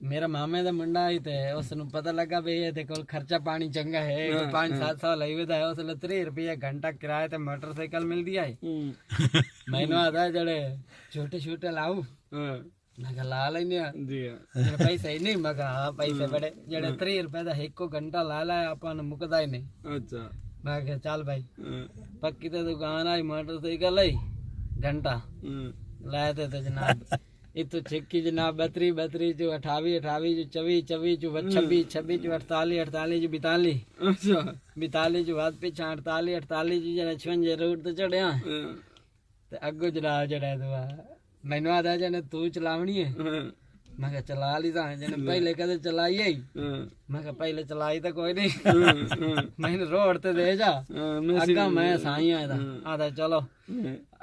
मेरा मामे दा मुंडा ही ते उसनु पता लगा भी ये कोल खर्चा पानी चंगा है 5-7 साल लई वेदा है उसले 30 रुपया घंटा किराया ते मोटरसाइकिल मिल दिया है मैंने आधा जड़े छोटे छोटे लाऊ मैं ला लेने जी पैसे ही नहीं मगा हाँ पैसे बड़े जड़े 30 रुपए दा एको घंटा ला लाया अपन मुकदा ही नहीं अच्छा मैं कहा चल भाई पक्की ते दुकान आई मोटरसाइकिल आई घंटा लाए थे तो जनाब इतो छिक्की जनाब 32 जो 28 जो 24 जो 26 जो 48 जो 42 अच्छा 42 जो हाथ पीछे 48 जो जने 56 रोड ते चढ़िया ते अगो जनाब जड़ा दुआ मैनू आदा जने तू चलावनी है मैं कहा चला ली था जने पहले कदे चलाई आई मैं कहा पहले चलाई तो कोई नहीं मैंने रोड ते दे जा अग्गा मैं साई आया आदा चलो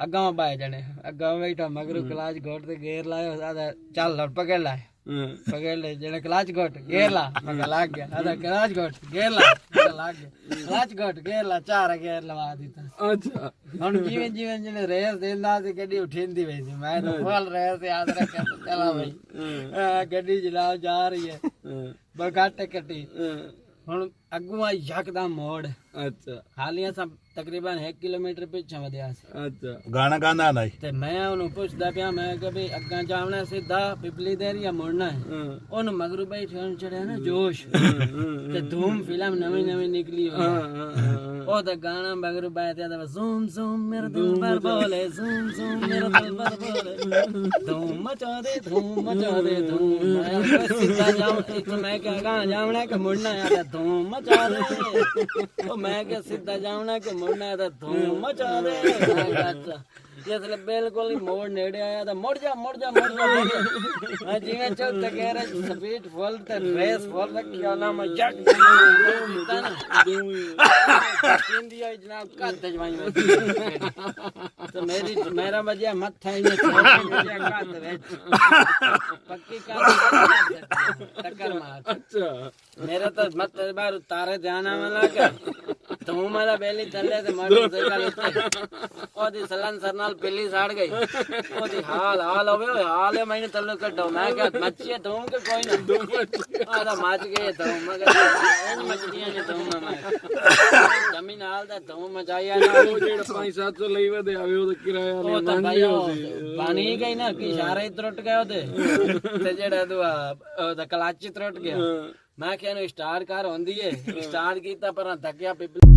अग्गा बाय जने अग्गा बैठा मगरू क्लाच घोट ते गेर लायो आदा चल लड़ पकड़ लाए पकड़ ले जने क्लाच घोट गेर ला मैं कहा लाग गया आदा क्लाच घोट गेर ला लाग गया क्लाच घोट गेर ला 4 गेर लगा दीता अच्छा हुन जीवन जने रेस देंदा ते गड्डी उठेंदी वई सी मैं तो फुल रेस ते याद रख चला भाई गड्डी चला जा रही है बगाटे कटी हुन अगुआ यकदम मोड़ अच्छा हालिया सब तकरीबन 1 किलोमीटर पीछे वधिया सी अच्छा गाना गांदा नहीं ते मैं उन्हें पूछदा पिया मैं कि भाई अग्गा जावना सीधा पिपली देर या मुड़ना है उन मगरू भाई ठन चढ़या ना जोश ते धूम फिल्म नवी निकली हो ओ दा गाना मगरू भाई ते ज़ूम ज़ूम मेरे दिल पर बोले ज़ूम मेरे दिल पर बोले धूम मचा दे धूम मैं सीधा जाऊं तो मैं क्या गाना जावना कि मुड़ना है धूम मचा दे तो मैं क्या सीधा जावना कि मुड़ना है धूम मचा दे जिसले बिल्कुल ही मोड़ नेड़े आया तो मुड़ जा मैं जिਵੇਂ चौथे कह रहे स्पीड फुल ते रेस फुल रखिया ना मैं जट जीता ना इंडिया जनाब कद जवाई तो मेरा वजह मत्था ही कद विच पक्की टक्कर मार अच्छा मेरा तो मत बार तारे ध्यान आवे लगा तू मेरा बेली थले ते मोटरसाइकिल उत्ते ओदी सलांसर नाल पिल्ली साड़ गई ओदी हाल होवे हाल है मैंने तल्लो कड्डो मैं क्या मच्छी धूम के कोई ना आदा मच गए धूम मगर इन मछलियां ने धूम मैं जमीन हाल दा धूम मचाया ना वो जेड़ा 5-700 लई वदे आवे ओ किराया ने मंगी होसी पानी गई ना कि इशारा ही त्रुट गया ते जेड़ा दुआ ओदा क्लच त्रुट गया मैं कहनो स्टार्ट कर होंदी है स्टार्ट कीता पर थकिया पिपली